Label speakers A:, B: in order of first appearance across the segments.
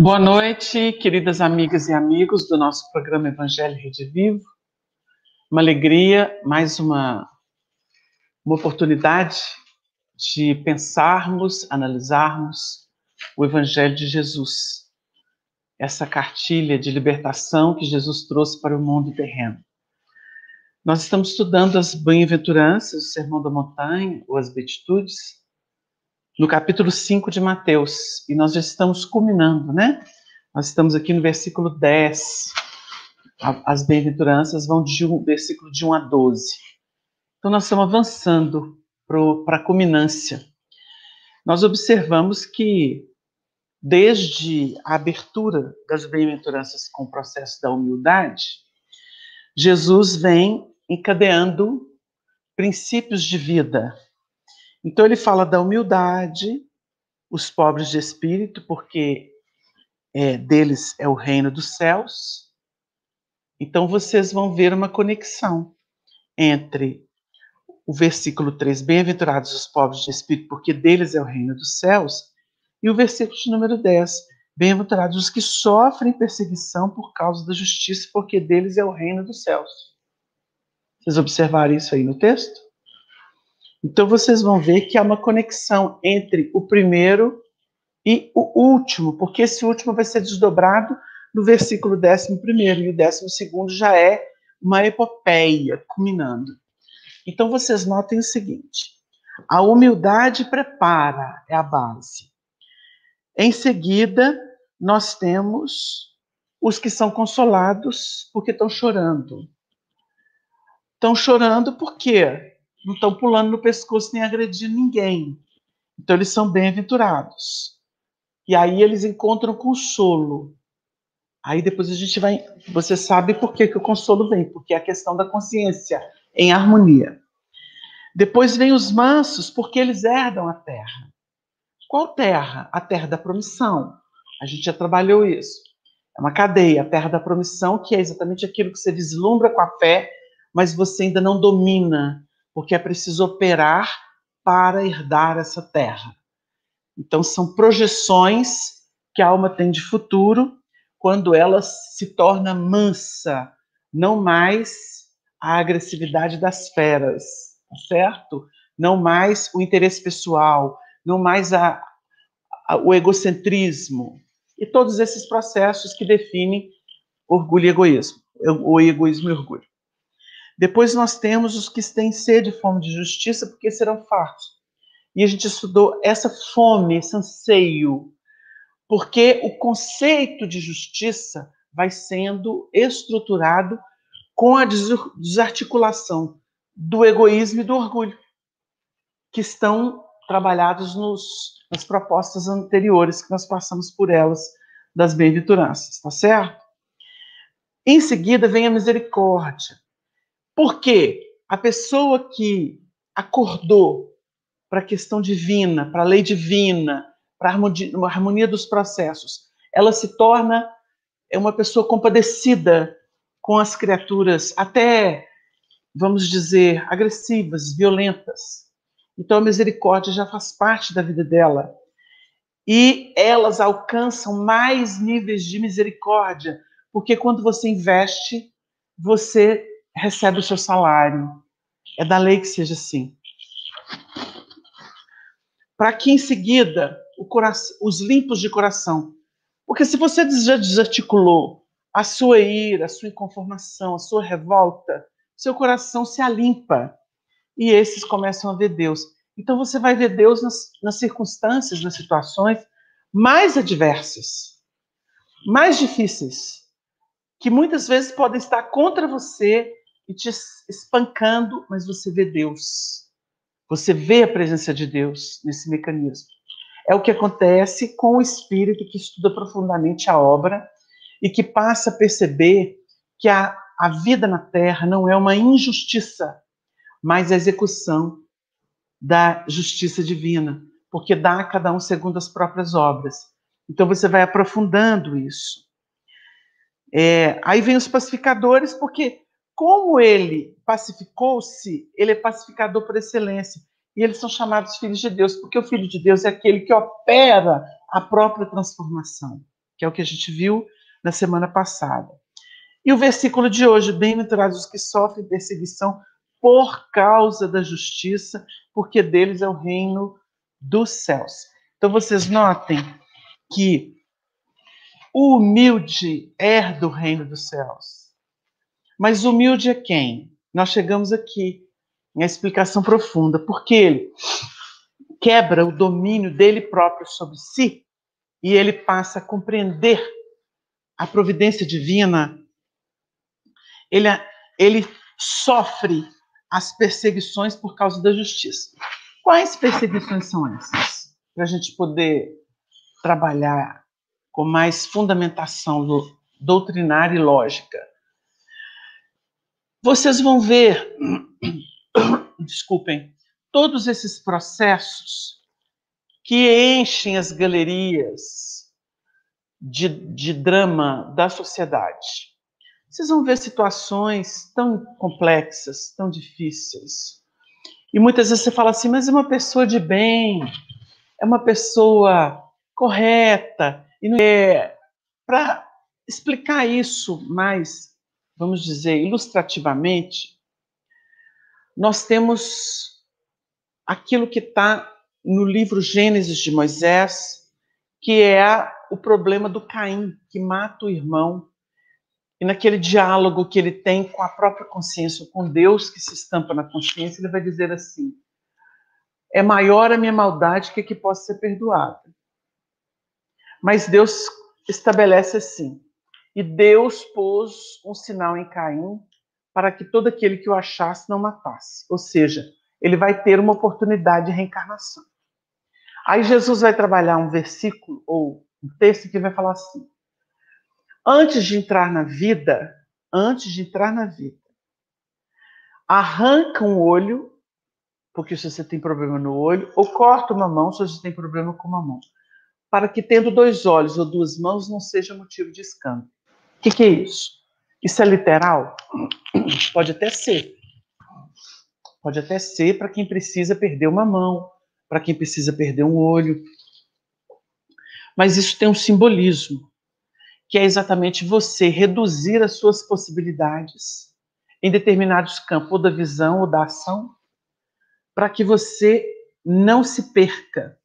A: Boa noite, queridas amigas e amigos do nosso programa Evangelho Rede Vivo. Uma alegria, mais uma oportunidade de pensarmos, analisarmos o Evangelho de Jesus. Essa cartilha de libertação que Jesus trouxe para o mundo terreno. Nós estamos estudando as bem-aventuranças, o Sermão da Montanha, ou as Beatitudes, no capítulo 5 de Mateus. E nós já estamos culminando, né? Nós estamos aqui no versículo 10. As bem-aventuranças vão do versículo de 1 a 12. Então, nós estamos avançando para a culminância. Nós observamos que, desde a abertura das bem-aventuranças com o processo da humildade, Jesus vem encadeando princípios de vida. Então, ele fala da humildade, os pobres de espírito, porque deles é o reino dos céus. Então, vocês vão ver uma conexão entre o versículo 3, bem-aventurados os pobres de espírito, porque deles é o reino dos céus, e o versículo de número 10, bem-aventurados os que sofrem perseguição por causa da justiça, porque deles é o reino dos céus. Vocês observaram isso aí no texto? Então, vocês vão ver que há uma conexão entre o primeiro e o último, porque esse último vai ser desdobrado no versículo 11º, e o 12º já é uma epopeia, culminando. Então, vocês notem o seguinte: a humildade prepara, é a base. Em seguida, nós temos os que são consolados porque estão chorando. Estão chorando porque não estão pulando no pescoço nem agredindo ninguém. Então, eles são bem-aventurados. E aí eles encontram consolo. Aí depois a gente vai... Você sabe por que o consolo vem, porque é a questão da consciência em harmonia. Depois vem os mansos, porque eles herdam a terra. Qual terra? A terra da promissão. A gente já trabalhou isso. É uma cadeia, a terra da promissão, que é exatamente aquilo que você vislumbra com a fé, mas você ainda não domina, porque é preciso operar para herdar essa terra. Então, são projeções que a alma tem de futuro quando ela se torna mansa, não mais a agressividade das feras, tá certo? Não mais o interesse pessoal, não mais o egocentrismo e todos esses processos que definem orgulho e egoísmo, ou egoísmo e orgulho. Depois nós temos os que têm sede e fome de justiça, porque serão fartos. E a gente estudou essa fome, esse anseio, porque o conceito de justiça vai sendo estruturado com a desarticulação do egoísmo e do orgulho, que estão trabalhados nas propostas anteriores, que nós passamos por elas, das bem-aventuranças, tá certo? Em seguida vem a misericórdia. Por quê? A pessoa que acordou para a questão divina, para a lei divina, para a harmonia dos processos, ela se torna uma pessoa compadecida com as criaturas, até, vamos dizer, agressivas, violentas. Então a misericórdia já faz parte da vida dela. E elas alcançam mais níveis de misericórdia, porque quando você investe, você recebe o seu salário. É da lei que seja assim. Para que em seguida os limpos de coração. Porque se você já desarticulou a sua ira, a sua inconformação, a sua revolta, seu coração se alimpa e esses começam a ver Deus. Então você vai ver Deus nas circunstâncias, nas situações mais adversas, mais difíceis, que muitas vezes podem estar contra você e te espancando, mas você vê Deus. Você vê a presença de Deus nesse mecanismo. É o que acontece com o espírito que estuda profundamente a obra e que passa a perceber que a vida na Terra não é uma injustiça, mas a execução da justiça divina, porque dá a cada um segundo as próprias obras. Então você vai aprofundando isso. Aí vem os pacificadores, porque como ele pacificou-se, ele é pacificador por excelência. E eles são chamados filhos de Deus, porque o filho de Deus é aquele que opera a própria transformação, que é o que a gente viu na semana passada. E o versículo de hoje, bem-aventurados os que sofrem perseguição por causa da justiça, porque deles é o reino dos céus. Então vocês notem que o humilde herda o reino dos céus. Mas humilde é quem? Nós chegamos aqui em explicação profunda, porque ele quebra o domínio dele próprio sobre si e ele passa a compreender a providência divina. Ele sofre as perseguições por causa da justiça. Quais perseguições são essas? Para a gente poder trabalhar com mais fundamentação doutrinária e lógica. Vocês vão ver, desculpem, todos esses processos que enchem as galerias de drama da sociedade. Vocês vão ver situações tão complexas, tão difíceis. E muitas vezes você fala assim, mas é uma pessoa de bem, é uma pessoa correta. E não é. Para explicar isso mais, vamos dizer, ilustrativamente, nós temos aquilo que está no livro Gênesis de Moisés, que é o problema do Caim, que mata o irmão. E naquele diálogo que ele tem com a própria consciência, com Deus que se estampa na consciência, ele vai dizer assim, é maior a minha maldade que possa ser perdoada. Mas Deus estabelece assim, e Deus pôs um sinal em Caim para que todo aquele que o achasse não matasse. Ou seja, ele vai ter uma oportunidade de reencarnação. Aí Jesus vai trabalhar um versículo, ou um texto que vai falar assim, antes de entrar na vida, arranca um olho, porque se você tem problema no olho, ou corta uma mão, se você tem problema com uma mão, para que tendo 2 olhos ou 2 mãos não seja motivo de escândalo. O que é isso? Isso é literal? Pode até ser. Pode até ser para quem precisa perder uma mão, para quem precisa perder um olho. Mas isso tem um simbolismo, que é exatamente você reduzir as suas possibilidades em determinados campos, ou da visão ou da ação, para que você não se perca,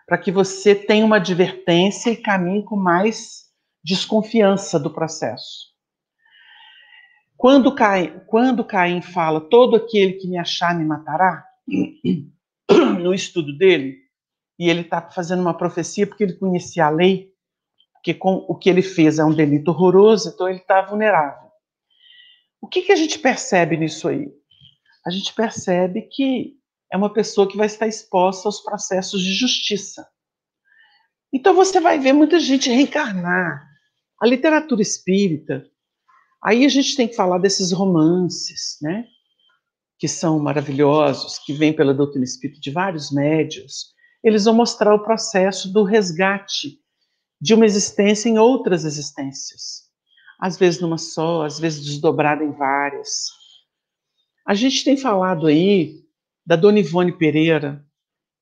A: para que você tenha uma advertência e caminhe com mais desconfiança do processo. Quando Caim fala, todo aquele que me achar me matará, no estudo dele, e ele está fazendo uma profecia porque ele conhecia a lei, porque com o que ele fez é um delito horroroso, então ele está vulnerável. O que a gente percebe nisso aí? A gente percebe que é uma pessoa que vai estar exposta aos processos de justiça. Então você vai ver muita gente reencarnar. A literatura espírita, aí a gente tem que falar desses romances, né? Que são maravilhosos, que vêm pela doutrina espírita de vários médiuns. Eles vão mostrar o processo do resgate de uma existência em outras existências. Às vezes numa só, às vezes desdobrada em várias. A gente tem falado aí da Dona Ivone Pereira,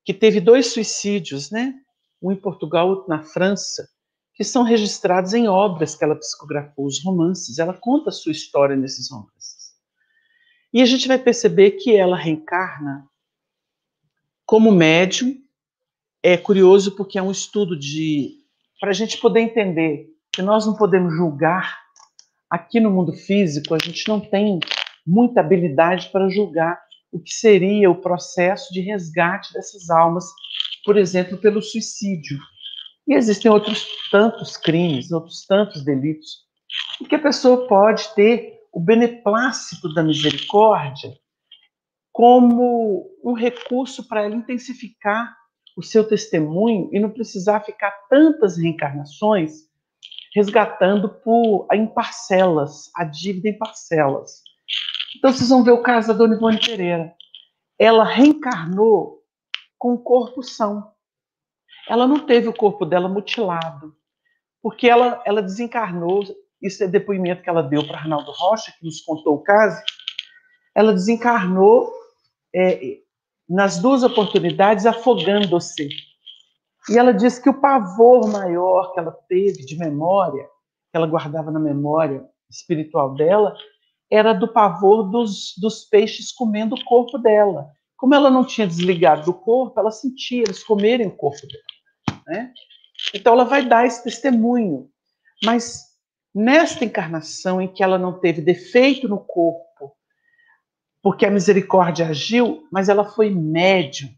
A: que teve 2 suicídios, né? Um em Portugal, outro na França, que são registrados em obras que ela psicografou, os romances. Ela conta a sua história nesses romances. E a gente vai perceber que ela reencarna como médium. É curioso porque é um estudo para a gente poder entender que nós não podemos julgar. Aqui no mundo físico, a gente não tem muita habilidade para julgar o que seria o processo de resgate dessas almas, por exemplo, pelo suicídio. E existem outros tantos crimes, outros tantos delitos, em que a pessoa pode ter o beneplácito da misericórdia como um recurso para ela intensificar o seu testemunho e não precisar ficar tantas reencarnações resgatando em parcelas, a dívida em parcelas. Então vocês vão ver o caso da Dona Ivone Pereira. Ela reencarnou com o corpo são. Ela não teve o corpo dela mutilado, porque ela desencarnou, isso é depoimento que ela deu para Arnaldo Rocha, que nos contou o caso, ela desencarnou nas 2 oportunidades afogando-se. E ela disse que o pavor maior que ela teve de memória, que ela guardava na memória espiritual dela, era do pavor dos peixes comendo o corpo dela. Como ela não tinha desligado do corpo, ela sentia eles comerem o corpo dela, né? Então ela vai dar esse testemunho. Mas nesta encarnação em que ela não teve defeito no corpo, porque a misericórdia agiu, mas ela foi médium.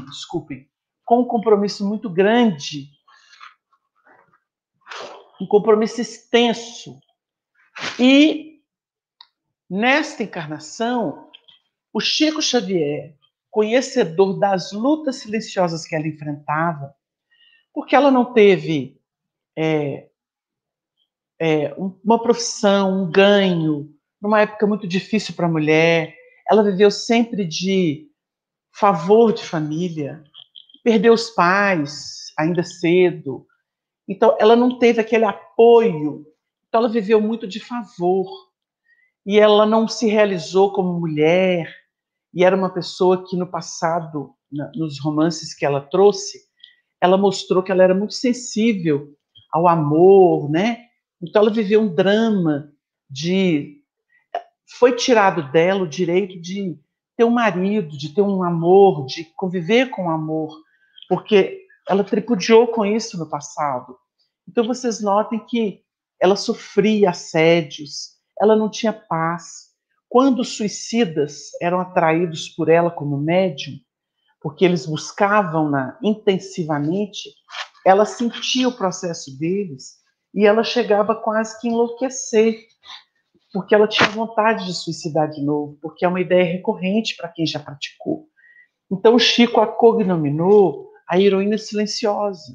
A: Desculpem, com um compromisso muito grande, um compromisso extenso. E nesta encarnação, o Chico Xavier, conhecedor das lutas silenciosas que ela enfrentava, porque ela não teve uma profissão, um ganho, numa época muito difícil para a mulher, ela viveu sempre de favor de família, perdeu os pais ainda cedo, então ela não teve aquele apoio, então ela viveu muito de favor, e ela não se realizou como mulher, e era uma pessoa que no passado, nos romances que ela trouxe, ela mostrou que ela era muito sensível ao amor, né? Então ela viveu um drama de... Foi tirado dela o direito de ter um marido, de ter um amor, de conviver com amor, porque ela tripudiou com isso no passado. Então vocês notem que ela sofria assédios, ela não tinha paz. Quando os suicidas eram atraídos por ela como médium, porque eles buscavam-na intensivamente, ela sentia o processo deles e ela chegava quase que a enlouquecer, porque ela tinha vontade de suicidar de novo, porque é uma ideia recorrente para quem já praticou. Então o Chico a cognominou a heroína silenciosa,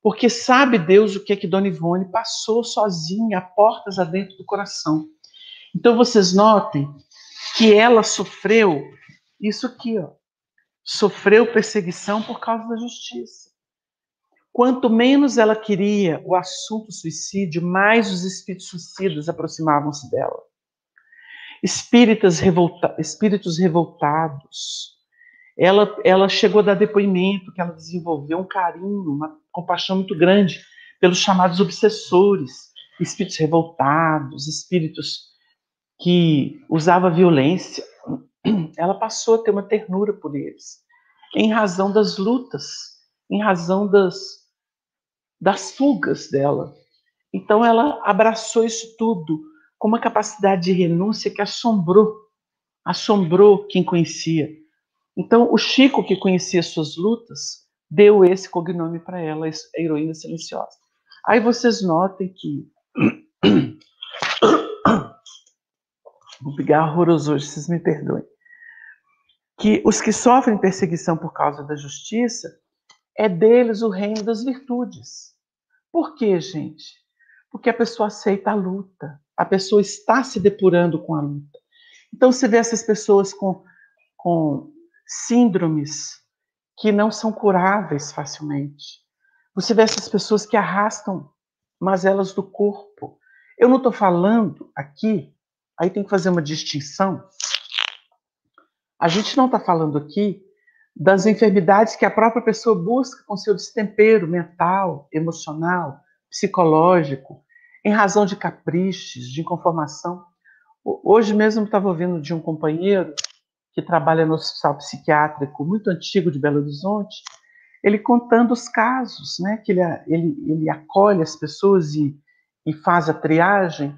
A: porque sabe Deus o que é que Dona Ivone passou sozinha, a portas adentro do coração. Então vocês notem que ela sofreu isso aqui, ó. Sofreu perseguição por causa da justiça. Quanto menos ela queria o assunto suicídio, mais os espíritos suicidas aproximavam-se dela. Espíritos revoltados. Ela chegou a dar depoimento que ela desenvolveu um carinho, uma compaixão muito grande pelos chamados obsessores, espíritos revoltados, espíritos que usavam violência. Ela passou a ter uma ternura por eles, em razão das lutas, em razão das fugas dela. Então ela abraçou isso tudo com uma capacidade de renúncia que assombrou quem conhecia. Então o Chico, que conhecia suas lutas, deu esse cognome para ela, a heroína silenciosa. Aí vocês notem que vou pegar horroroso hoje, vocês me perdoem, que os que sofrem perseguição por causa da justiça, é deles o reino das virtudes. Por quê, gente? Porque a pessoa aceita a luta, a pessoa está se depurando com a luta. Então você vê essas pessoas com síndromes que não são curáveis facilmente. Você vê essas pessoas que arrastam mazelas do corpo. Eu não estou falando aqui, aí tem que fazer uma distinção. A gente não está falando aqui das enfermidades que a própria pessoa busca com seu destempero mental, emocional, psicológico, em razão de caprichos, de inconformação. Hoje mesmo estava ouvindo de um companheiro que trabalha no hospital psiquiátrico muito antigo de Belo Horizonte, ele contando os casos, né, que ele acolhe as pessoas e faz a triagem.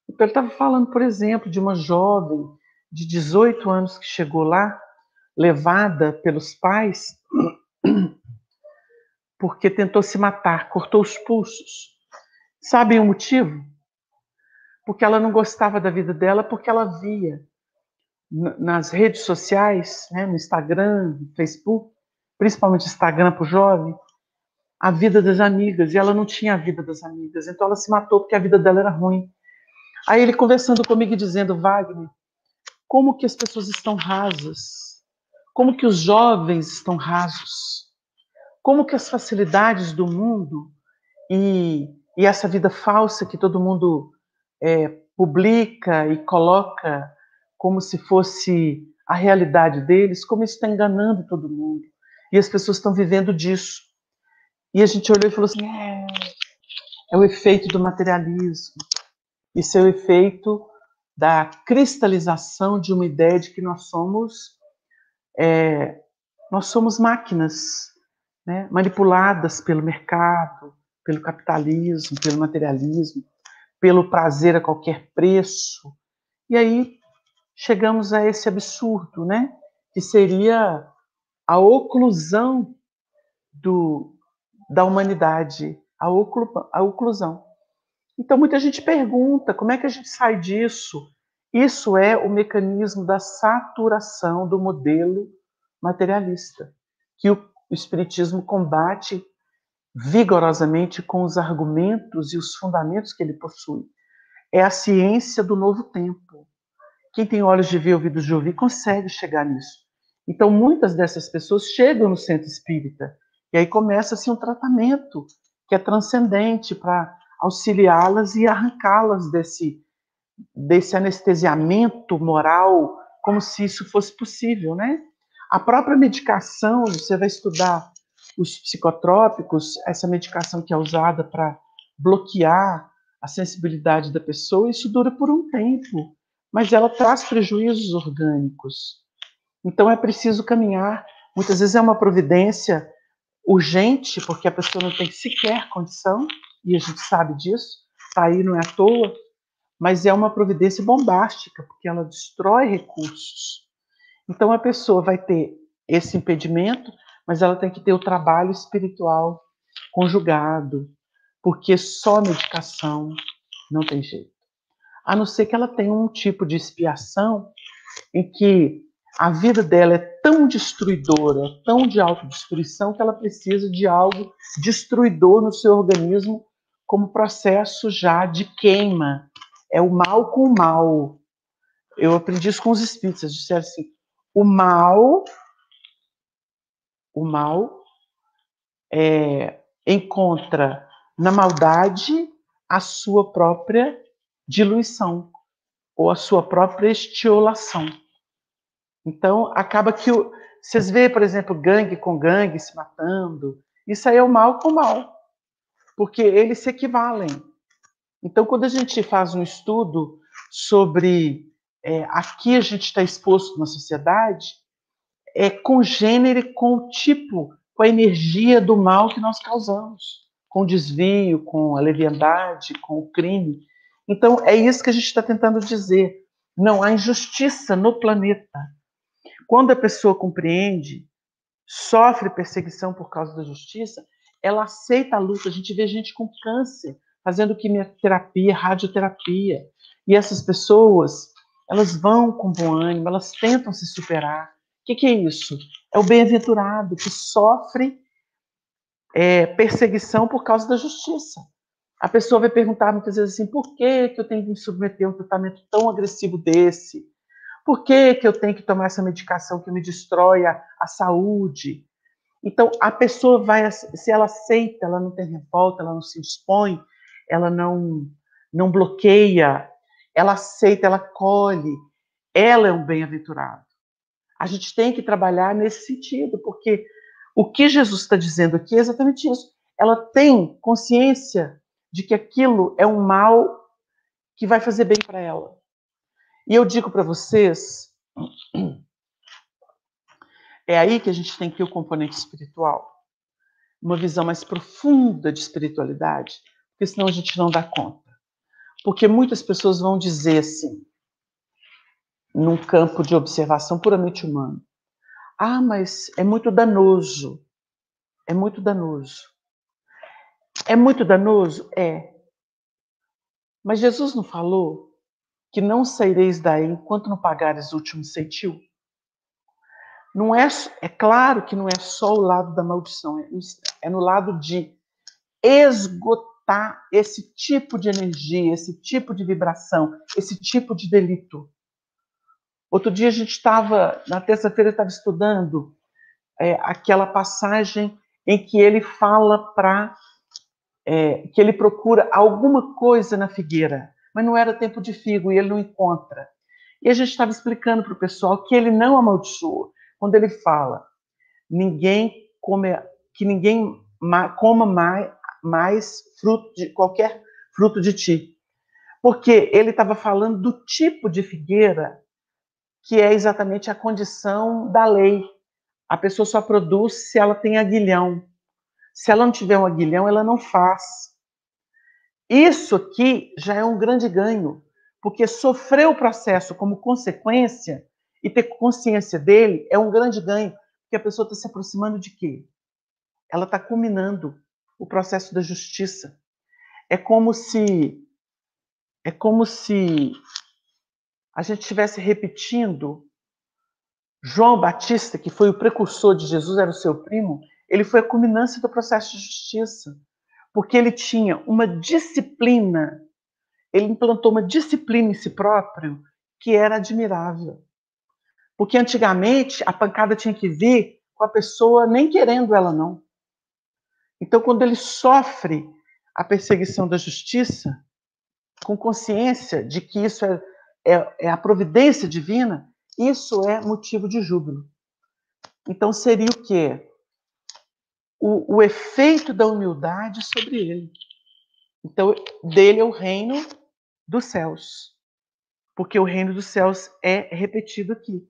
A: Então ele estava falando, por exemplo, de uma jovem de 18 anos que chegou lá, levada pelos pais, porque tentou se matar, cortou os pulsos. Sabem o motivo? Porque ela não gostava da vida dela, porque ela via nas redes sociais, né, no Instagram, no Facebook, principalmente Instagram para o jovem, a vida das amigas, e ela não tinha a vida das amigas, então ela se matou porque a vida dela era ruim. Aí ele conversando comigo e dizendo, Wagner, como que as pessoas estão rasas? Como que os jovens estão rasos? Como que as facilidades do mundo e essa vida falsa que todo mundo publica e coloca como se fosse a realidade deles, como isso está enganando todo mundo. E as pessoas estão vivendo disso. E a gente olhou e falou assim, é o efeito do materialismo. Isso é o efeito da cristalização de uma ideia de que nós somos máquinas, né, manipuladas pelo mercado, pelo capitalismo, pelo materialismo, pelo prazer a qualquer preço. E aí chegamos a esse absurdo, né, que seria a oclusão da humanidade, a oclusão. Então, muita gente pergunta, como é que a gente sai disso? Isso é o mecanismo da saturação do modelo materialista, que o Espiritismo combate vigorosamente com os argumentos e os fundamentos que ele possui. É a ciência do novo tempo. Quem tem olhos de ver, ouvidos de ouvir, consegue chegar nisso. Então, muitas dessas pessoas chegam no centro espírita, e aí começa-se um tratamento que é transcendente para auxiliá-las e arrancá-las desse anestesiamento moral, como se isso fosse possível, né? A própria medicação, você vai estudar os psicotrópicos, essa medicação que é usada para bloquear a sensibilidade da pessoa, isso dura por um tempo, mas ela traz prejuízos orgânicos. Então é preciso caminhar. Muitas vezes é uma providência urgente, porque a pessoa não tem sequer condição, e a gente sabe disso, está aí, não é à toa, mas é uma providência bombástica, porque ela destrói recursos. Então a pessoa vai ter esse impedimento, mas ela tem que ter o trabalho espiritual conjugado, porque só medicação não tem jeito. A não ser que ela tenha um tipo de expiação em que a vida dela é tão destruidora, tão de autodestruição, que ela precisa de algo destruidor no seu organismo, como processo já de queima. É o mal com o mal. Eu aprendi isso com os espíritos. Eles disseram assim, o mal encontra na maldade a sua própria diluição, ou a sua própria estiolação. Então, acaba que vocês veem, por exemplo, gangue com gangue se matando. Isso aí é o mal com o mal, porque eles se equivalem. Então, quando a gente faz um estudo sobre aqui a gente está exposto na sociedade, é congênere com o tipo, com a energia do mal que nós causamos, com o desvio, com a leviandade, com o crime. Então, é isso que a gente está tentando dizer. Não há injustiça no planeta. Quando a pessoa compreende, sofre perseguição por causa da justiça, ela aceita a luta. A gente vê gente com câncer fazendo quimioterapia, radioterapia. E essas pessoas, elas vão com bom ânimo, elas tentam se superar. O que é isso? É o bem-aventurado que sofre perseguição por causa da justiça. A pessoa vai perguntar muitas vezes assim, por que eu tenho que me submeter a um tratamento tão agressivo desse? Por que eu tenho que tomar essa medicação que me destrói a saúde? Então, a pessoa vai, se ela aceita, ela não tem revolta, ela não se dispõe, ela não bloqueia, ela aceita, ela acolhe, ela é um bem-aventurado. A gente tem que trabalhar nesse sentido, porque o que Jesus está dizendo aqui é exatamente isso. Ela tem consciência de que aquilo é um mal que vai fazer bem para ela. E eu digo para vocês, é aí que a gente tem que ir o componente espiritual. Uma visão mais profunda de espiritualidade, porque senão a gente não dá conta. Porque muitas pessoas vão dizer assim, num campo de observação puramente humano, mas é muito danoso. É muito danoso. É muito danoso? É. Mas Jesus não falou que não saireis daí enquanto não pagares o último centil? Não é claro que não é só o lado da maldição, é no lado de esgotar esse tipo de energia, esse tipo de vibração, esse tipo de delito. Outro dia a gente estava, na terça-feira, estava estudando aquela passagem em que ele fala que ele procura alguma coisa na figueira, mas não era tempo de figo e ele não encontra. E a gente estava explicando para o pessoal que ele não amaldiçoou. Quando ele fala, que ninguém coma mais qualquer fruto de ti. Porque ele estava falando do tipo de figueira que é exatamente a condição da lei. A pessoa só produz se ela tem aguilhão. Se ela não tiver um aguilhão, ela não faz. Isso aqui já é um grande ganho, porque sofrer o processo como consequência e ter consciência dele é um grande ganho, porque a pessoa está se aproximando de quê? Ela está culminando o processo da justiça. É como se a gente estivesse repetindo João Batista, que foi o precursor de Jesus, era o seu primo, ele foi a culminância do processo de justiça, porque ele tinha uma disciplina, ele implantou uma disciplina em si próprio que era admirável. Porque antigamente a pancada tinha que vir com a pessoa nem querendo ela não. Então, quando ele sofre a perseguição da justiça, com consciência de que isso é a providência divina, isso é motivo de júbilo. Então, seria o quê? O efeito da humildade sobre ele. Então, dele é o reino dos céus. Porque o reino dos céus é repetido aqui.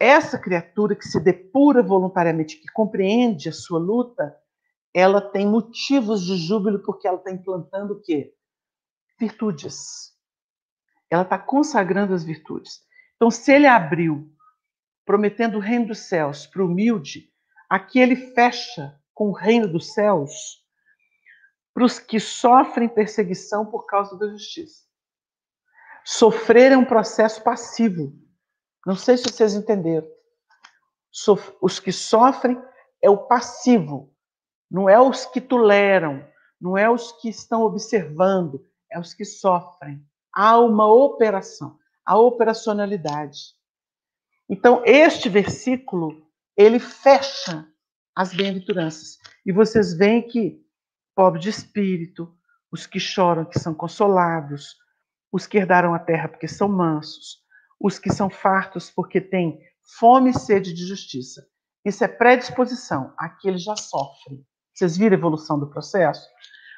A: Essa criatura que se depura voluntariamente, que compreende a sua luta, ela tem motivos de júbilo porque ela está implantando o quê? Virtudes. Ela está consagrando as virtudes. Então, se ele abriu, prometendo o reino dos céus para o humilde, aqui ele fecha com o reino dos céus para os que sofrem perseguição por causa da justiça. Sofrer é um processo passivo. Não sei se vocês entenderam. Os que sofrem é o passivo. Não é os que toleram, não é os que estão observando, é os que sofrem. Há uma operação, a operacionalidade. Então, este versículo, ele fecha as bem-aventuranças. E vocês veem que pobre de espírito, os que choram, que são consolados, os que herdaram a terra porque são mansos, os que são fartos porque têm fome e sede de justiça. Isso é predisposição, aqui ele já sofre. Vocês viram a evolução do processo?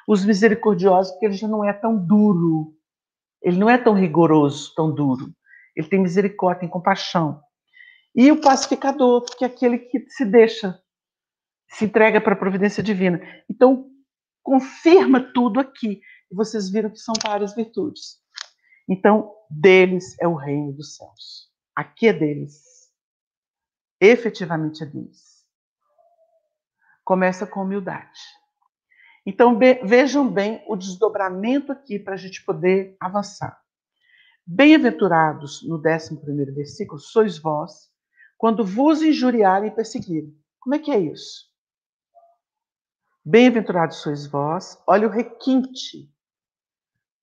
A: Os misericordiosos, porque ele já não é tão duro, ele não é tão rigoroso, tão duro. Ele tem misericórdia, tem compaixão. E o pacificador, porque é aquele que se deixa, se entrega para a providência divina. Então, confirma tudo aqui. E vocês viram que são várias virtudes. Então, deles é o reino dos céus. Aqui é deles. Efetivamente é deles. Começa com humildade. Então, vejam bem o desdobramento aqui para a gente poder avançar. Bem-aventurados, no 11º versículo, sois vós, quando vos injuriarem e perseguirem. Como é que é isso? Bem-aventurados sois vós, olha o requinte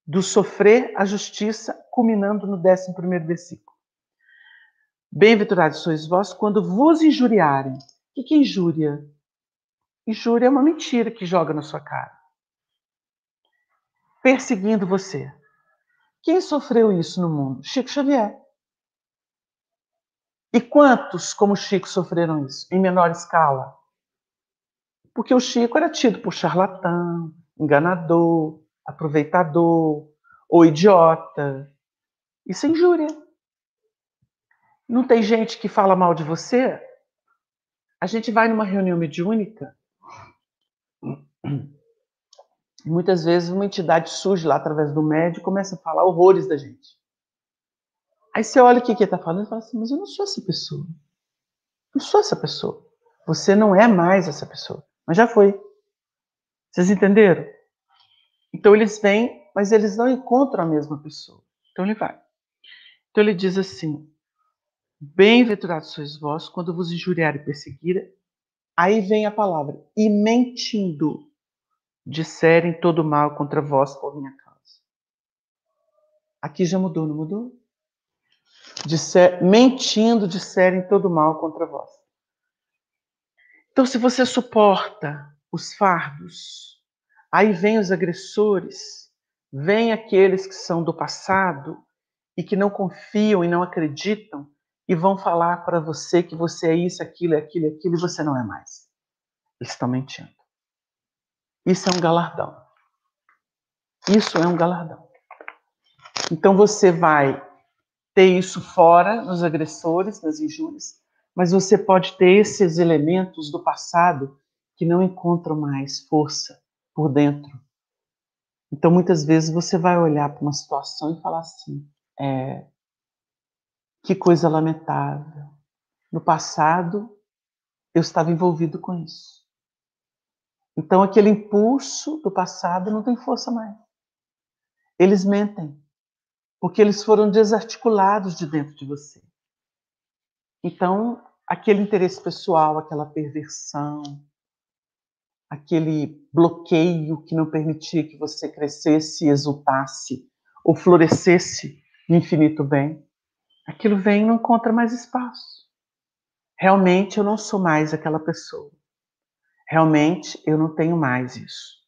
A: do sofrer a justiça, culminando no 11º versículo. Bem-aventurados sois vós quando vos injuriarem. O que é injúria? Injúria é uma mentira que joga na sua cara. Perseguindo você. Quem sofreu isso no mundo? Chico Xavier. E quantos, como Chico, sofreram isso? Em menor escala? Porque o Chico era tido por charlatão, enganador, aproveitador, ou idiota. Isso é injúria. Não tem gente que fala mal de você? A gente vai numa reunião mediúnica, e muitas vezes uma entidade surge lá através do médium e começa a falar horrores da gente. Aí você olha o que ele está falando e fala assim, mas eu não sou essa pessoa. Não sou essa pessoa. Você não é mais essa pessoa. Mas já foi. Vocês entenderam? Então eles vêm, mas eles não encontram a mesma pessoa. Então ele vai. Então ele diz assim, bem-aventurados sois vós quando vos injuriarem e perseguirem. Aí vem a palavra, e mentindo disserem todo mal contra vós por minha causa. Aqui já mudou, não mudou? Mentindo disserem todo mal contra vós. Então, se você suporta os fardos, aí vem os agressores, vem aqueles que são do passado e que não confiam e não acreditam e vão falar para você que você é isso, aquilo, aquilo, aquilo, e você não é mais. Eles estão mentindo. Isso é um galardão. Isso é um galardão. Então você vai ter isso fora, nos agressores, nas injúrias, mas você pode ter esses elementos do passado que não encontram mais força por dentro. Então muitas vezes você vai olhar para uma situação e falar assim, que coisa lamentável. No passado eu estava envolvido com isso. Então aquele impulso do passado não tem força mais. Eles mentem, porque eles foram desarticulados de dentro de você. Então, aquele interesse pessoal, aquela perversão, aquele bloqueio que não permitia que você crescesse, exultasse ou florescesse no infinito bem, aquilo vem e não encontra mais espaço. Realmente eu não sou mais aquela pessoa. Realmente eu não tenho mais isso.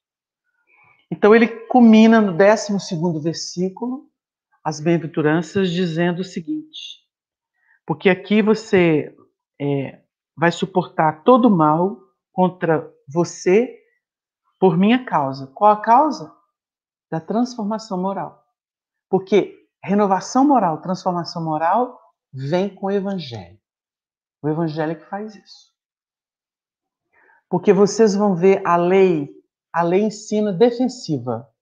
A: Então ele culmina no 12º versículo, as bem-aventuranças, dizendo o seguinte: porque aqui você vai suportar todo o mal contra você por minha causa. Qual a causa? Da transformação moral. Porque renovação moral, transformação moral, vem com o Evangelho. O Evangelho é que faz isso. Porque vocês vão ver a lei ensina defensiva.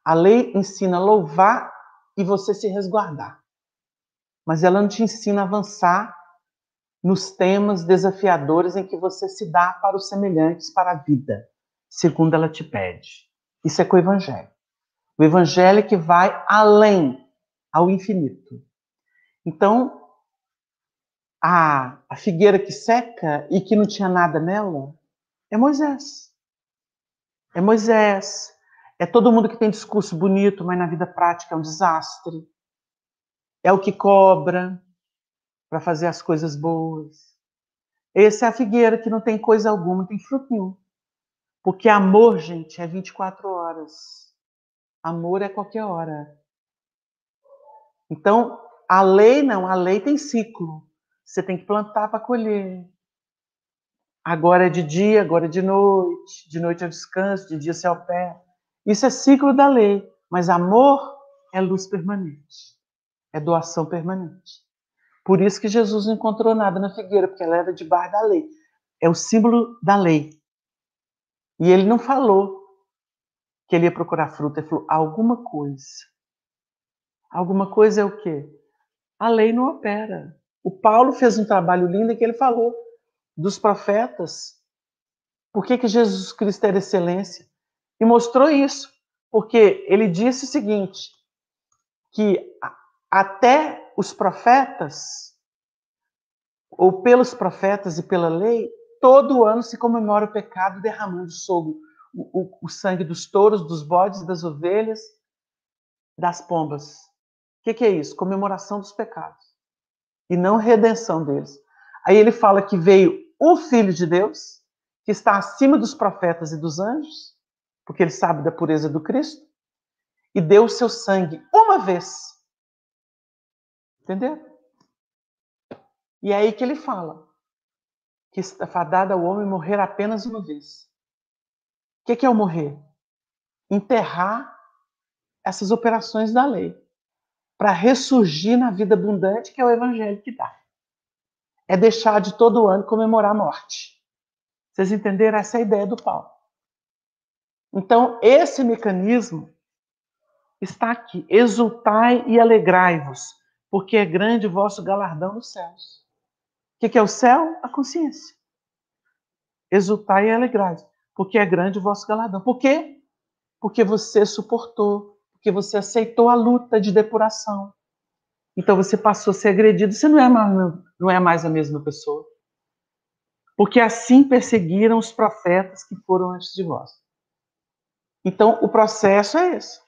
A: A lei ensina louvar e você se resguardar. Mas ela não te ensina a avançar nos temas desafiadores em que você se dá para os semelhantes, para a vida, segundo ela te pede. Isso é com o Evangelho. O Evangelho é que vai além, ao infinito. Então, a figueira que seca e que não tinha nada nela é Moisés. É Moisés. É todo mundo que tem discurso bonito, mas na vida prática é um desastre. É o que cobra para fazer as coisas boas. Essa é a figueira que não tem coisa alguma, não tem fruto nenhum. Porque amor, gente, é 24 horas. Amor é qualquer hora. Então, a lei não, a lei tem ciclo. Você tem que plantar para colher. Agora é de dia, agora é de noite é o descanso, de dia você é o pé. Isso é ciclo da lei. Mas amor é luz permanente. É doação permanente. Por isso que Jesus não encontrou nada na figueira, porque ela era debaixo da lei. É o símbolo da lei. E ele não falou que ele ia procurar fruta, ele falou alguma coisa. Alguma coisa é o quê? A lei não opera. O Paulo fez um trabalho lindo em que ele falou dos profetas. Por que Jesus Cristo era excelência? E mostrou isso. Porque ele disse o seguinte, que até os profetas, ou pelos profetas e pela lei, todo ano se comemora o pecado derramando sobre o sangue dos touros, dos bodes, das ovelhas, das pombas. O que é isso? Comemoração dos pecados. E não redenção deles. Aí ele fala que veio o Filho de Deus, que está acima dos profetas e dos anjos, porque ele sabe da pureza do Cristo, e deu o seu sangue uma vez. Entendeu? E é aí que ele fala que está fadado ao homem morrer apenas uma vez. O que é o morrer? Enterrar essas operações da lei para ressurgir na vida abundante que é o evangelho que dá. É deixar de todo ano comemorar a morte. Vocês entenderam? Essa é a ideia do Paulo. Então, esse mecanismo está aqui. Exultai e alegrai-vos, porque é grande o vosso galardão nos céus. O que é o céu? A consciência. Exultai e alegrai-vos, porque é grande o vosso galardão. Por quê? Porque você suportou, porque você aceitou a luta de depuração. Então você passou a ser agredido, você não é mais a mesma pessoa. Porque assim perseguiram os profetas que foram antes de vós. Então o processo é esse.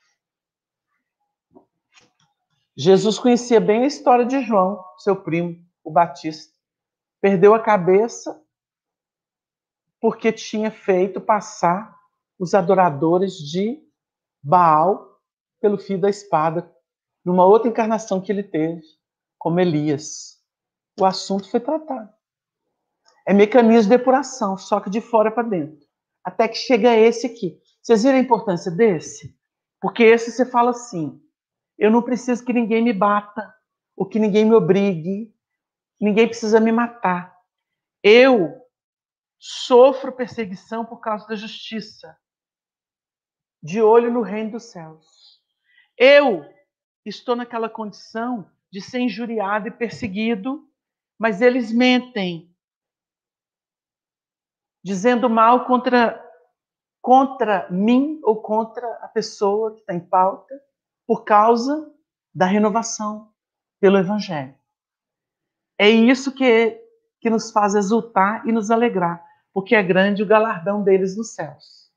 A: Jesus conhecia bem a história de João, seu primo, o Batista. Perdeu a cabeça porque tinha feito passar os adoradores de Baal pelo fio da espada, numa outra encarnação que ele teve, como Elias. O assunto foi tratado. É mecanismo de depuração, só que de fora para dentro. Até que chega esse aqui. Vocês viram a importância desse? Porque esse você fala assim, eu não preciso que ninguém me bata, ou que ninguém me obrigue, ninguém precisa me matar. Eu sofro perseguição por causa da justiça, de olho no reino dos céus. Eu estou naquela condição de ser injuriado e perseguido, mas eles mentem, dizendo mal contra mim ou contra a pessoa que está em pauta, por causa da renovação pelo Evangelho. É isso que nos faz exultar e nos alegrar, porque é grande o galardão deles nos céus.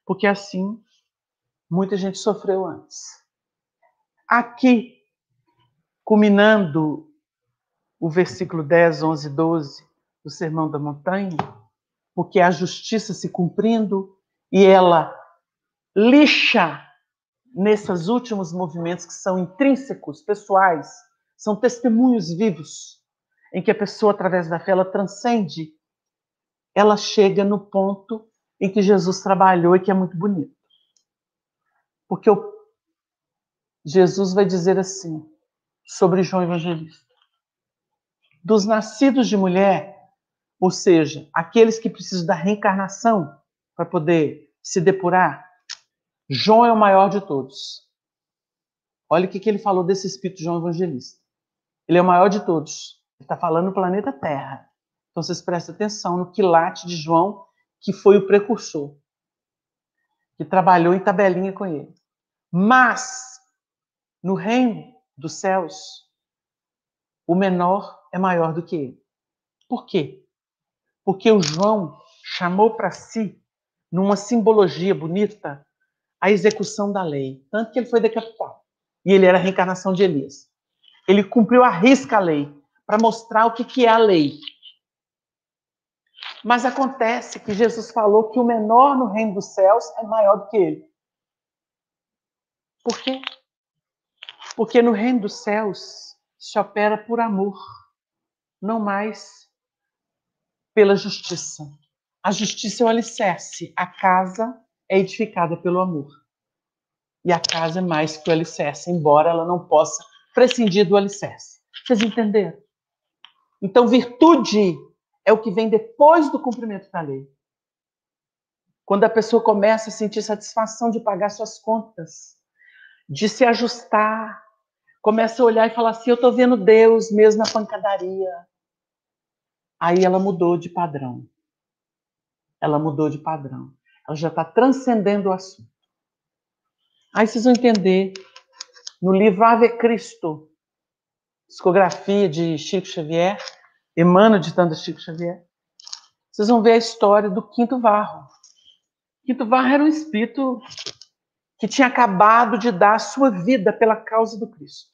A: Porque assim, muita gente sofreu antes. Aqui, culminando o versículo 10, 11 e 12 do Sermão da Montanha, porque a justiça se cumprindo e ela lixa nesses últimos movimentos que são intrínsecos, pessoais, são testemunhos vivos, em que a pessoa, através da fé, ela transcende, ela chega no ponto em que Jesus trabalhou e que é muito bonito. Porque Jesus vai dizer assim, sobre João Evangelista: dos nascidos de mulher, ou seja, aqueles que precisam da reencarnação para poder se depurar, João é o maior de todos. Olha o que ele falou desse espírito de João Evangelista. Ele é o maior de todos. Ele está falando no planeta Terra. Então vocês prestem atenção no quilate de João, que foi o precursor, que trabalhou em tabelinha com ele. Mas, no reino dos céus, o menor é maior do que ele. Por quê? Porque o João chamou para si, numa simbologia bonita, a execução da lei. Tanto que ele foi decapitado. E ele era a reencarnação de Elias. Ele cumpriu à risca a lei, para mostrar o que é a lei. Mas acontece que Jesus falou que o menor no reino dos céus é maior do que ele. Por quê? Porque no reino dos céus se opera por amor, não mais pela justiça. A justiça é o alicerce, a casa é edificada pelo amor. E a casa é mais que o alicerce, embora ela não possa prescindir do alicerce. Vocês entenderam? Então, virtude é o que vem depois do cumprimento da lei. Quando a pessoa começa a sentir satisfação de pagar suas contas, de se ajustar, começa a olhar e falar assim, eu estou vendo Deus mesmo na pancadaria. Aí ela mudou de padrão. Ela mudou de padrão. Ela já está transcendendo o assunto. Aí vocês vão entender, no livro Ave Cristo, psicografia de Chico Xavier, Emmanuel ditando Chico Xavier, vocês vão ver a história do Quinto Varro. Quinto Varro era um espírito que tinha acabado de dar a sua vida pela causa do Cristo.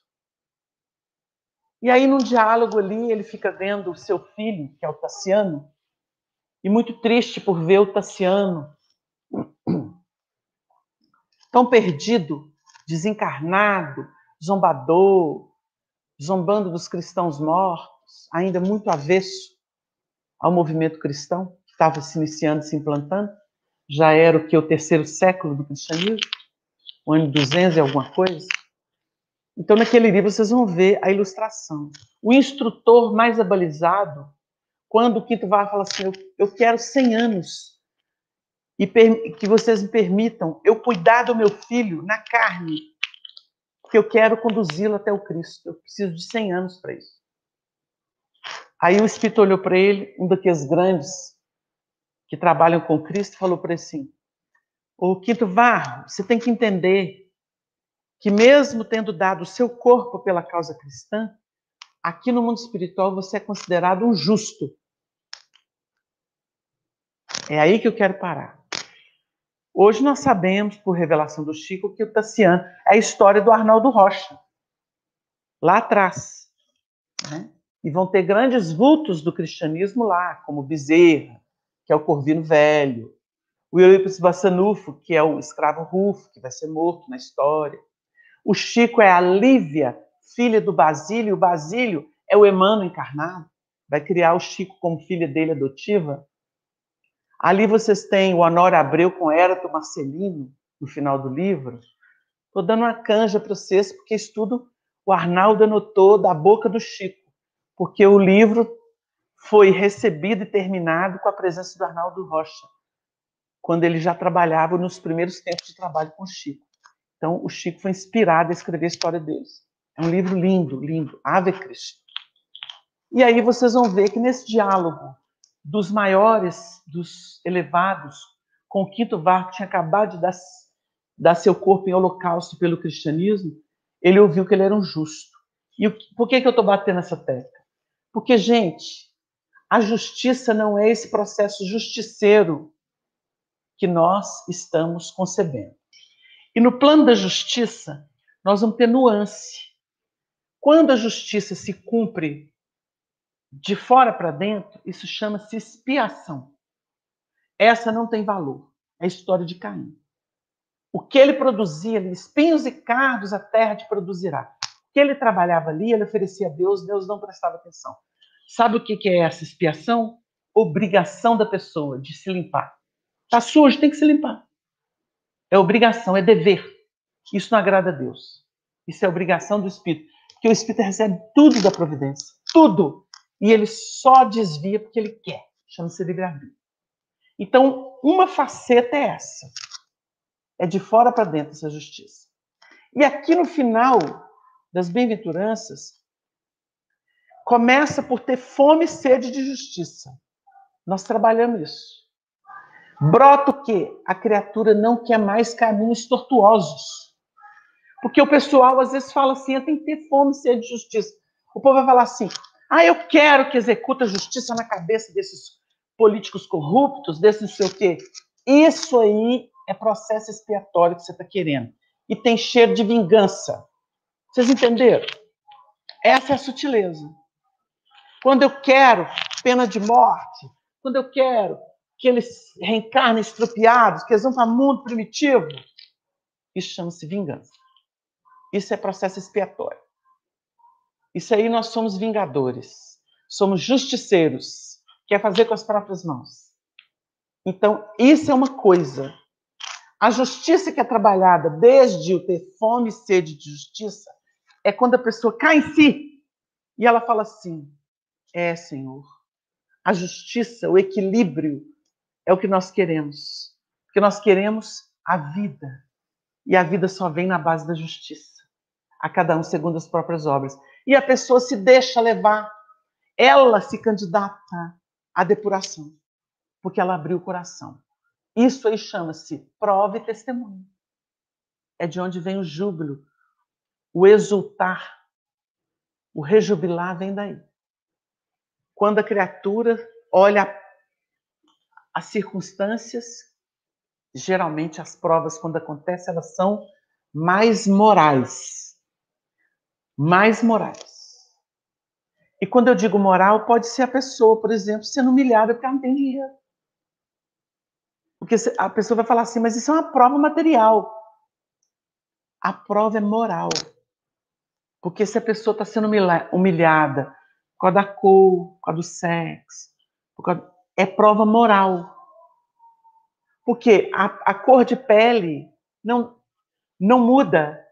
A: E aí, num diálogo ali, ele fica vendo o seu filho, que é o Tassiano, e muito triste por ver o Tassiano tão perdido, desencarnado, zombador, zombando dos cristãos mortos, ainda muito avesso ao movimento cristão, que estava se iniciando, se implantando. Já era o que? O terceiro século do cristianismo? O ano 200 e alguma coisa? Então, naquele livro, vocês vão ver a ilustração. O instrutor mais abalizado, quando o Quinto Varro fala assim, eu quero 100 anos, e que vocês me permitam eu cuidar do meu filho na carne, porque eu quero conduzi-lo até o Cristo. Eu preciso de 100 anos para isso. Aí o Espírito olhou para ele, um daqueles grandes que trabalham com Cristo, falou para ele assim, ô Quinto Varro, você tem que entender que mesmo tendo dado o seu corpo pela causa cristã, aqui no mundo espiritual você é considerado um justo. É aí que eu quero parar. Hoje nós sabemos, por revelação do Chico, que o Tassiano é a história do Arnaldo Rocha, lá atrás. Né? E vão ter grandes vultos do cristianismo lá, como Bezerra, que é o Corvino Velho, o Eurípides Bassanufo, que é o escravo Rufo, que vai ser morto na história. O Chico é a Lívia, filha do Basílio, e o Basílio é o Emmanuel encarnado, vai criar o Chico como filha dele adotiva. Ali vocês têm o Honório Abreu com Érato Marcelino, no final do livro. Estou dando uma canja para vocês, porque isso tudo o Arnaldo anotou da boca do Chico, porque o livro foi recebido e terminado com a presença do Arnaldo Rocha, quando ele já trabalhava nos primeiros tempos de trabalho com o Chico. Então, o Chico foi inspirado a escrever a história deles. É um livro lindo, lindo. Ave Cristo. E aí vocês vão ver que nesse diálogo dos maiores, dos elevados, com o Quinto Varro, que tinha acabado de dar seu corpo em holocausto pelo cristianismo, ele ouviu que ele era um justo. E por que eu estou batendo essa tecla? Porque, gente, a justiça não é esse processo justiceiro que nós estamos concebendo. E no plano da justiça, nós vamos ter nuance. Quando a justiça se cumpre de fora para dentro, isso chama-se expiação. Essa não tem valor. É a história de Caim. O que ele produzia ali, espinhos e cardos a terra te produzirá. O que ele trabalhava ali, ele oferecia a Deus, Deus não prestava atenção. Sabe o que é essa expiação? Obrigação da pessoa de se limpar. Está sujo, tem que se limpar. É obrigação, é dever. Isso não agrada a Deus. Isso é obrigação do Espírito. Porque o Espírito recebe tudo da providência. Tudo. E ele só desvia porque ele quer. Chama-se livre-arbítrio. Então, uma faceta é essa. É de fora para dentro essa justiça. E aqui no final das bem-aventuranças, começa por ter fome e sede de justiça. Nós trabalhamos isso. Brota o quê? A criatura não quer mais caminhos tortuosos. Porque o pessoal às vezes fala assim, tem que ter fome e sede de justiça. O povo vai falar assim, eu quero que executa a justiça na cabeça desses políticos corruptos, desses não sei o quê. Isso aí é processo expiatório que você está querendo. E tem cheiro de vingança. Vocês entenderam? Essa é a sutileza. Quando eu quero pena de morte, quando eu quero que eles reencarnem estropiados, que eles vão para o mundo primitivo, isso chama-se vingança. Isso é processo expiatório. Isso aí nós somos vingadores. Somos justiceiros. Quer fazer com as próprias mãos. Então, isso é uma coisa. A justiça que é trabalhada desde o ter fome e sede de justiça é quando a pessoa cai em si e ela fala assim, Senhor, a justiça, o equilíbrio é o que nós queremos. Porque nós queremos a vida. E a vida só vem na base da justiça. A cada um segundo as próprias obras. E a pessoa se deixa levar. Ela se candidata à depuração. Porque ela abriu o coração. Isso aí chama-se prova e testemunho. É de onde vem o júbilo. O exultar. O rejubilar vem daí. Quando a criatura olha as circunstâncias, geralmente as provas, quando acontecem, elas são mais morais. Mais morais. E quando eu digo moral, pode ser a pessoa, por exemplo, sendo humilhada porque ela não tem dinheiro. Porque a pessoa vai falar assim, mas isso é uma prova material. A prova é moral. Porque se a pessoa está sendo humilhada por causa da cor, por causa do sexo, é prova moral. Porque a cor de pele não muda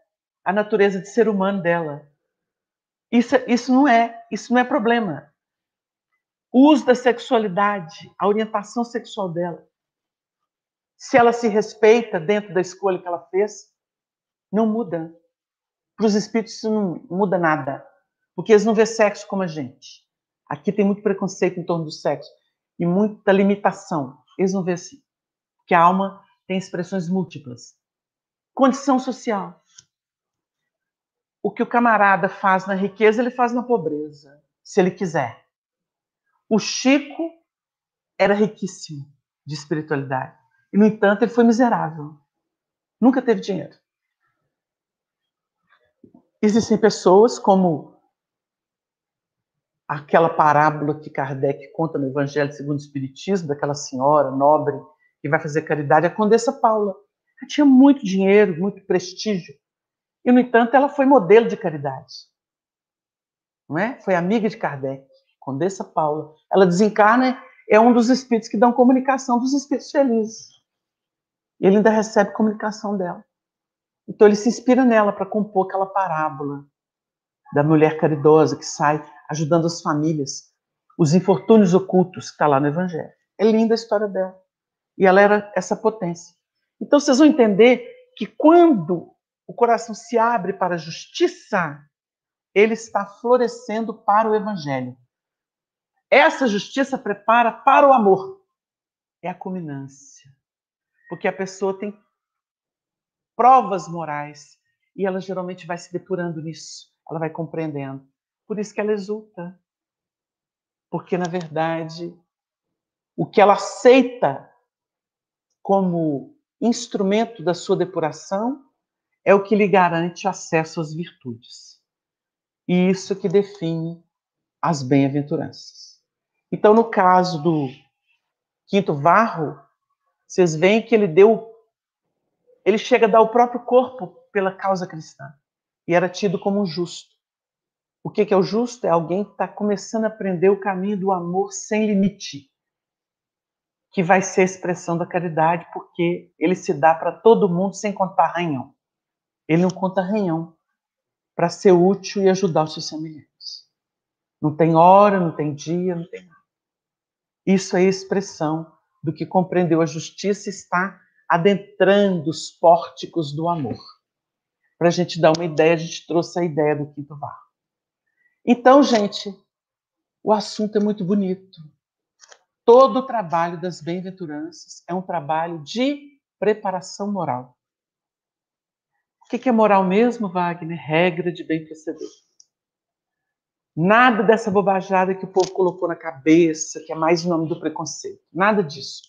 A: a natureza de ser humano dela. Isso não é problema. O uso da sexualidade, a orientação sexual dela, se ela se respeita dentro da escolha que ela fez, não muda. Para os espíritos isso não muda nada, porque eles não vêem sexo como a gente. Aqui tem muito preconceito em torno do sexo e muita limitação. Eles não vêem assim, porque a alma tem expressões múltiplas. Condição social. O que o camarada faz na riqueza, ele faz na pobreza, se ele quiser. O Chico era riquíssimo de espiritualidade. E, no entanto, ele foi miserável. Nunca teve dinheiro. Existem pessoas como aquela parábola que Kardec conta no Evangelho segundo o Espiritismo, daquela senhora nobre que vai fazer caridade, a Condessa Paula. Ela tinha muito dinheiro, muito prestígio. E, no entanto, ela foi modelo de caridade. não é? Foi amiga de Kardec, Condessa Paula. Ela desencarna, é um dos espíritos que dão comunicação dos espíritos felizes. E ele ainda recebe comunicação dela. Então ele se inspira nela para compor aquela parábola da mulher caridosa que sai ajudando as famílias, os infortúnios ocultos que está lá no Evangelho. É linda a história dela. E ela era essa potência. Então vocês vão entender que quando o coração se abre para a justiça, ele está florescendo para o Evangelho. Essa justiça prepara para o amor. É a culminância. Porque a pessoa tem provas morais e ela geralmente vai se depurando nisso. Ela vai compreendendo. Por isso que ela exulta. Porque, na verdade, o que ela aceita como instrumento da sua depuração é o que lhe garante acesso às virtudes. E isso que define as bem-aventuranças. Então, no caso do Quinto Varro, vocês veem que ele chega a dar o próprio corpo pela causa cristã. E era tido como um justo. O que é o justo? É alguém que está começando a aprender o caminho do amor sem limite, que vai ser a expressão da caridade, porque ele se dá para todo mundo sem contar ranhão. Ele não conta ranhão para ser útil e ajudar os seus semelhantes. Não tem hora, não tem dia, não tem nada. Isso é a expressão do que compreendeu a justiça e está adentrando os pórticos do amor. Para a gente dar uma ideia, a gente trouxe a ideia do Quinto Varro. Então, gente, o assunto é muito bonito. Todo o trabalho das bem-aventuranças é um trabalho de preparação moral. O que é moral mesmo, Wagner? Regra de bem proceder. Nada dessa bobajada que o povo colocou na cabeça, que é mais em nome do preconceito. Nada disso.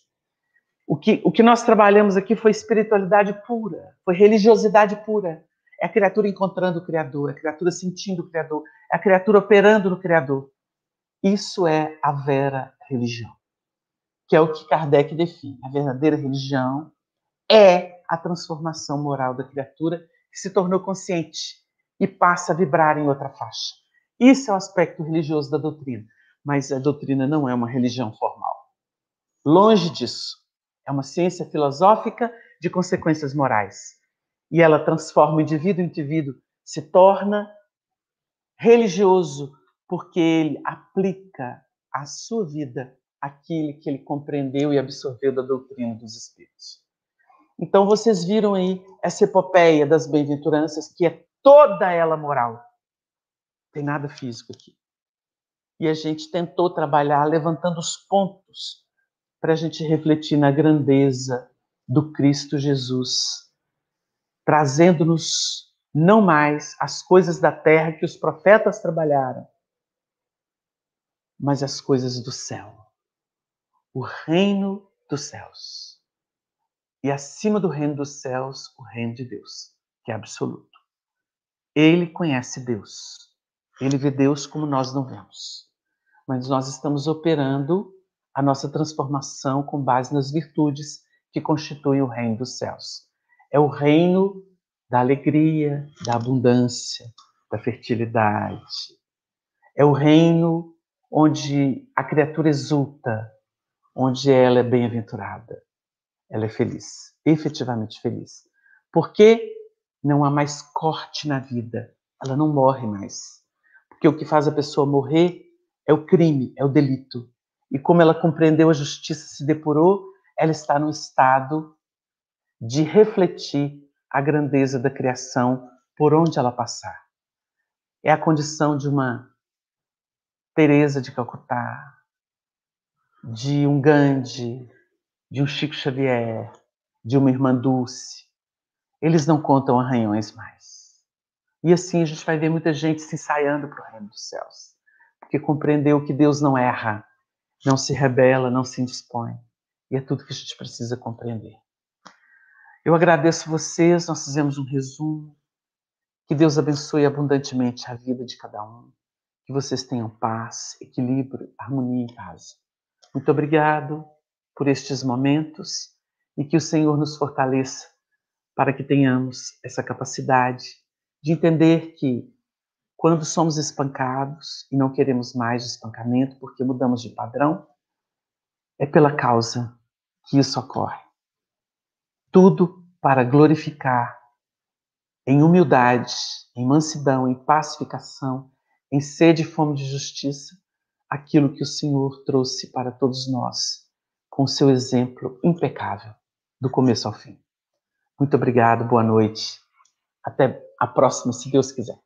A: O que nós trabalhamos aqui foi espiritualidade pura, foi religiosidade pura. É a criatura encontrando o Criador, é a criatura sentindo o Criador, é a criatura operando no Criador. Isso é a vera religião, que é o que Kardec define. A verdadeira religião é a transformação moral da criatura que se tornou consciente e passa a vibrar em outra faixa. Isso é o aspecto religioso da doutrina, mas a doutrina não é uma religião formal. Longe disso. É uma ciência filosófica de consequências morais. E ela transforma o indivíduo, se torna religioso, porque ele aplica à sua vida aquilo que ele compreendeu e absorveu da doutrina dos Espíritos. Então vocês viram aí essa epopeia das bem-aventuranças, que é toda ela moral. Não tem nada físico aqui. E a gente tentou trabalhar levantando os pontos para a gente refletir na grandeza do Cristo Jesus, trazendo-nos não mais as coisas da terra que os profetas trabalharam, mas as coisas do céu, o reino dos céus. E acima do reino dos céus, o reino de Deus, que é absoluto. Ele conhece Deus. Ele vê Deus como nós não vemos. Mas nós estamos operando a nossa transformação com base nas virtudes que constituem o reino dos céus. É o reino da alegria, da abundância, da fertilidade. É o reino onde a criatura exulta, onde ela é bem-aventurada. Ela é feliz, efetivamente feliz. Porque não há mais corte na vida. Ela não morre mais. Porque o que faz a pessoa morrer é o crime, é o delito. E como ela compreendeu a justiça, se depurou, ela está no estado de refletir a grandeza da criação por onde ela passar. É a condição de uma Teresa de Calcutá, de um Gandhi, de um Chico Xavier, de uma Irmã Dulce. Eles não contam arranhões mais. E assim a gente vai ver muita gente se ensaiando para o reino dos céus, porque compreendeu que Deus não erra, não se rebela, não se indispõe. E é tudo que a gente precisa compreender. Eu agradeço vocês, nós fizemos um resumo. Que Deus abençoe abundantemente a vida de cada um. Que vocês tenham paz, equilíbrio, harmonia em casa. Muito obrigado por estes momentos e que o Senhor nos fortaleça para que tenhamos essa capacidade de entender que Quando somos espancados e não queremos mais espancamento porque mudamos de padrão, é pela causa que isso ocorre. Tudo para glorificar em humildade, em mansidão, em pacificação, em sede e fome de justiça, aquilo que o Senhor trouxe para todos nós, com seu exemplo impecável, do começo ao fim. Muito obrigado, boa noite. Até a próxima, se Deus quiser.